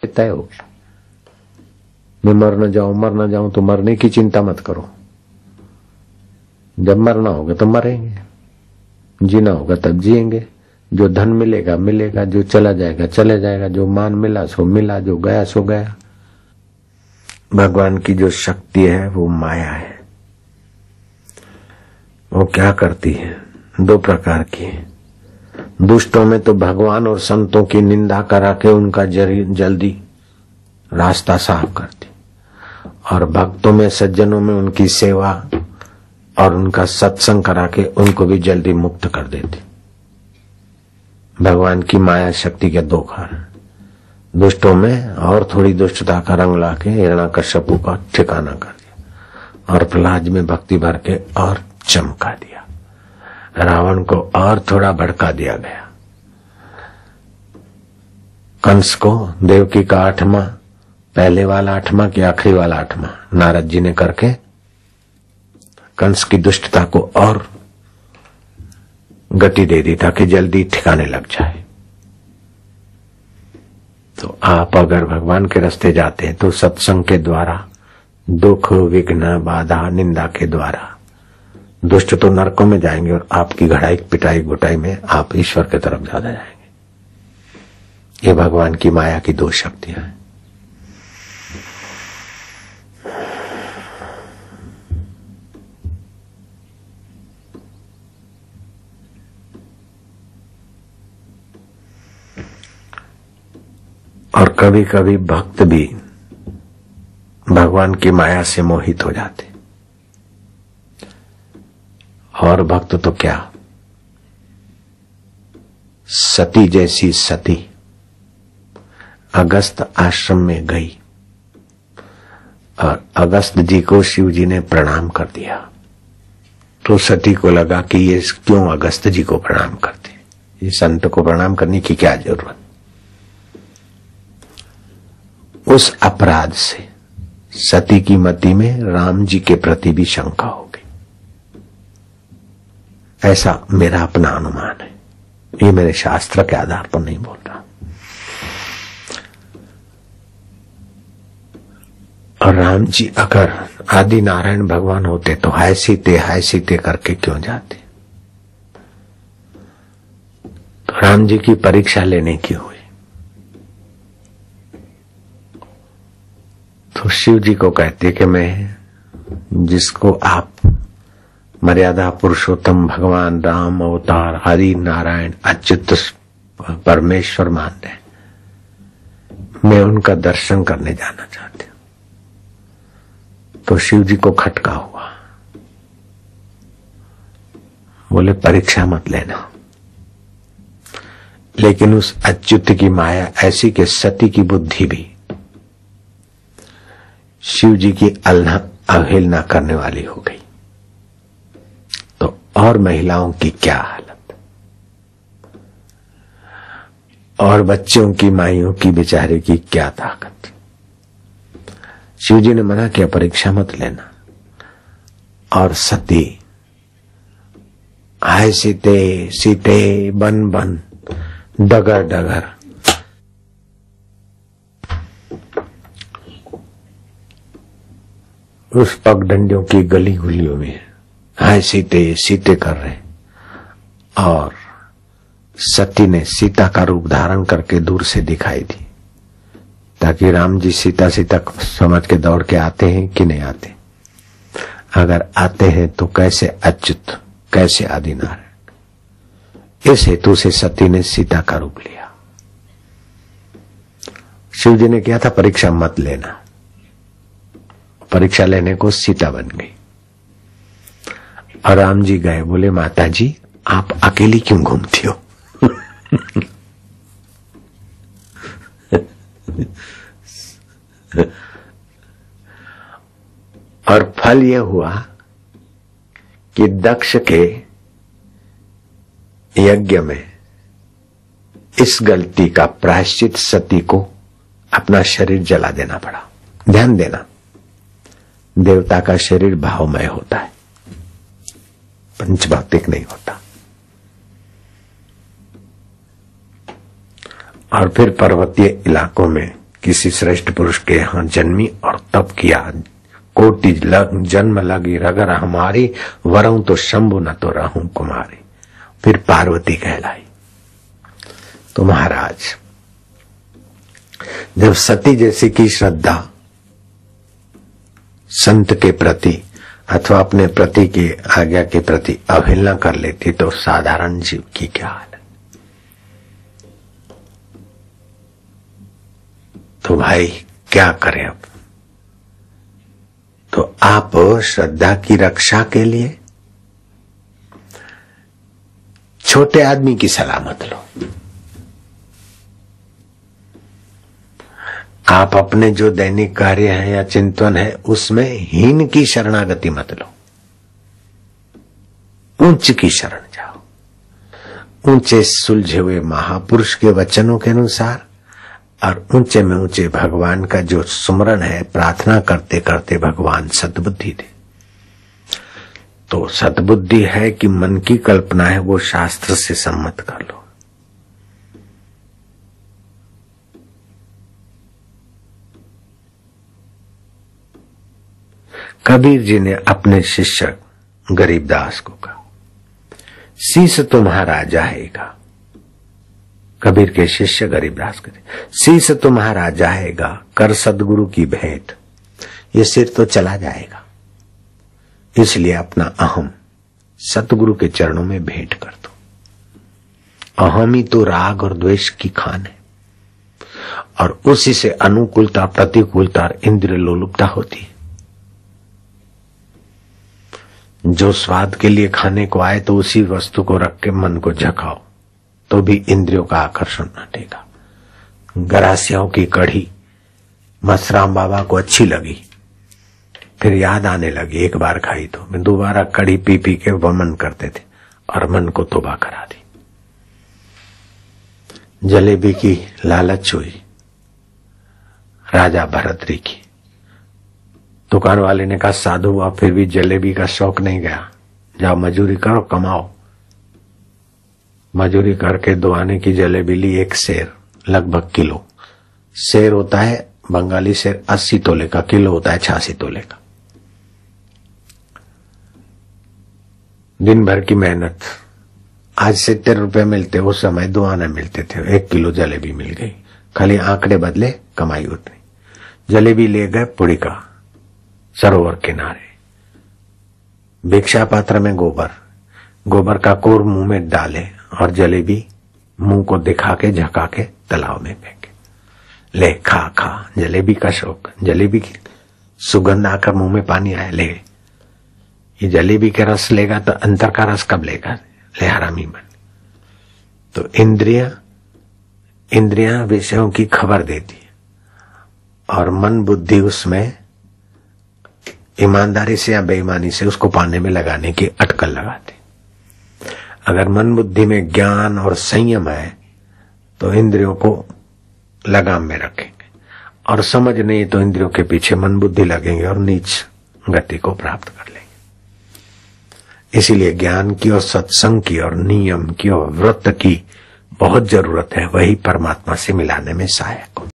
तय हो गया। मैं मर न जाऊं तो मरने की चिंता मत करो। जब मरना होगा तो मरेंगे, जीना होगा तब जिएंगे। जो धन मिलेगा मिलेगा, जो चला जाएगा चले जाएगा, जो मान मिला सो मिला, जो गया सो गया। भगवान की जो शक्ति है वो माया है। वो क्या करती है? दो प्रकार की है। दुष्टों में तो भगवान और संतों की निंदा करा के उनका जल्दी रास्ता साफ करती, और भक्तों में सज्जनों में उनकी सेवा और उनका सत्संग करा के उनको भी जल्दी मुक्त कर देती। भगवान की माया शक्ति के दो कारण। दुष्टों में और थोड़ी दुष्टता का रंग लाके हिरण्याकश्यपु का ठिकाना कर दिया, और प्रहलाद में भक्ति भर के और चमका दिया। रावण को और थोड़ा भड़का दिया गया। कंस को देवकी का 8वां, पहले वाला 8वां कि आखिरी वाला 8वां नारद जी ने करके कंस की दुष्टता को और गति दे दी ताकि जल्दी ठिकाने लग जाए। तो आप अगर भगवान के रास्ते जाते हैं तो सत्संग के द्वारा, दुख विघ्न बाधा निंदा के द्वारा दुष्ट तो नरकों में जाएंगे और आपकी घड़ाई पिटाई गुटाई में आप ईश्वर की तरफ ज्यादा जाएंगे। ये भगवान की माया की दो शक्तियां हैं। और कभी कभी भक्त भी भगवान की माया से मोहित हो जाते। और भक्त तो क्या, सती जैसी सती अगस्त आश्रम में गई और अगस्त जी को शिव जी ने प्रणाम कर दिया। तो सती को लगा कि ये क्यों अगस्त जी को प्रणाम करते, ये संत को प्रणाम करने की क्या जरूरत। उस अपराध से सती की मति में राम जी के प्रति भी शंका हो गई। ऐसा मेरा अपना अनुमान है, ये मेरे शास्त्र के आधार पर नहीं बोल रहा। और राम जी अगर आदि नारायण भगवान होते तो हाय सीते करके क्यों जाते। तो राम जी की परीक्षा लेने की हुई। तो शिव जी को कहते कि मैं जिसको आप मर्यादा पुरुषोत्तम भगवान राम अवतार हरि नारायण अच्युत परमेश्वर मानते हैं, मैं उनका दर्शन करने जाना चाहती हूं। तो शिव जी को खटका हुआ, बोले परीक्षा मत लेना। लेकिन उस अच्युत की माया ऐसी कि सती की बुद्धि भी शिव जी की अवहेलना करने वाली हो गई। तो और महिलाओं की क्या हालत, और बच्चों की माइयों की बेचारे की क्या ताकत। शिव जी ने मना किया परीक्षा मत लेना। और सती हाय सीते सीते बन बन डगर डगर उस पगडंडियों की गली गुलियों में हाय सीते सीते कर रहे। और सती ने सीता का रूप धारण करके दूर से दिखाई दी ताकि राम जी सीता समझ के दौड़ के आते हैं कि नहीं आते। अगर आते हैं तो कैसे अच्युत कैसे आदिनारायण। इस हेतु से सती ने सीता का रूप लिया। शिव जी ने किया था परीक्षा मत लेना। परीक्षा लेने को सीता बन गई। और राम जी गए, बोले माता जी आप अकेली क्यों घूमती हो। और फल यह हुआ कि दक्ष के यज्ञ में इस गलती का प्रायश्चित सती को अपना शरीर जला देना पड़ा। ध्यान देना, देवता का शरीर भावमय होता है, पंचभौतिक नहीं होता। और फिर पर्वतीय इलाकों में किसी श्रेष्ठ पुरुष के यहाँ जन्मी और तप किया, कोटि जन्म लगी रगर हमारी, वरऊं तो शंभु न तो रहूं कुमारी। फिर पार्वती कहलाई। तो महाराज, जब सती जैसी की श्रद्धा संत के प्रति अथवा अपने प्रति की आज्ञा के प्रति अवहेलना कर लेती तो साधारण जीव की क्या हालत। तो भाई क्या करें अब? तो आप श्रद्धा की रक्षा के लिए छोटे आदमी की सलाह मत लो। आप अपने जो दैनिक कार्य है या चिंतन है उसमें हीन की शरणागति मत लो, उच्च की शरण जाओ। ऊंचे सुलझे हुए महापुरुष के वचनों के अनुसार और ऊंचे में ऊंचे भगवान का जो सुमरन है, प्रार्थना करते करते भगवान सद्बुद्धि दे। तो सद्बुद्धि है कि मन की कल्पना है वो शास्त्र से सम्मत कर लो। कबीर जी ने अपने शिष्य गरीबदास को कहा, शीश तुम्हारा जाएगा। कबीर के शिष्य गरीबदास कहते, शीश तुम्हारा जाएगा, कर सदगुरु की भेंट। ये सिर तो चला जाएगा, इसलिए अपना अहम सतगुरु के चरणों में भेंट कर दो। अहम ही तो राग और द्वेष की खान है, और उसी से अनुकूलता, प्रतिकूलता और इंद्रिय लोलुपता होती है। जो स्वाद के लिए खाने को आए तो उसी वस्तु को रख के मन को झकाओ तो भी इंद्रियों का आकर्षण हटेगा। गरासियाओं की कढ़ी मसराम बाबा को अच्छी लगी, फिर याद आने लगी, एक बार खाई तो मैं दोबारा कढ़ी पी पी के वमन करते थे और मन को तौबा करा दी। जलेबी की लालच हुई राजा भरतरी की। दुकान वाले ने कहा साधु हुआ फिर भी जलेबी का शौक नहीं गया, जाओ मजूरी करो कमाओ। मजूरी करके 2 आने की जलेबी ली, 1 सेर लगभग किलो। सेर होता है बंगाली सेर 80 तोले का, किलो होता है 86 तोले का। दिन भर की मेहनत, आज 70 रुपए मिलते, उस समय 2 आने मिलते थे। 1 किलो जलेबी मिल गई, खाली आंकड़े बदले, कमाई उतनी। जलेबी ले गए पुड़ी का सरोवर किनारे, भिक्षा पात्र में गोबर का कोर मुंह में डाले और जलेबी मुंह को दिखा के झका के तालाब में फेंके। ले खा जलेबी का शौक, जलेबी की सुगंध आकर मुंह में पानी आया। ले ये जलेबी के रस लेगा तो अंतर का रस कब लेगा? ले हरामी मन। तो इंद्रियां विषयों की खबर देती है और मन बुद्धि उसमें ईमानदारी से या बेईमानी से उसको पाने में लगाने की अटकल लगाते। अगर मन बुद्धि में ज्ञान और संयम है तो इंद्रियों को लगाम में रखेंगे, और समझ नहीं तो इंद्रियों के पीछे मन बुद्धि लगेंगे और नीच गति को प्राप्त कर लेंगे। इसीलिए ज्ञान की और सत्संग की और नियम की और व्रत की बहुत जरूरत है, वही परमात्मा से मिलाने में सहायक हो।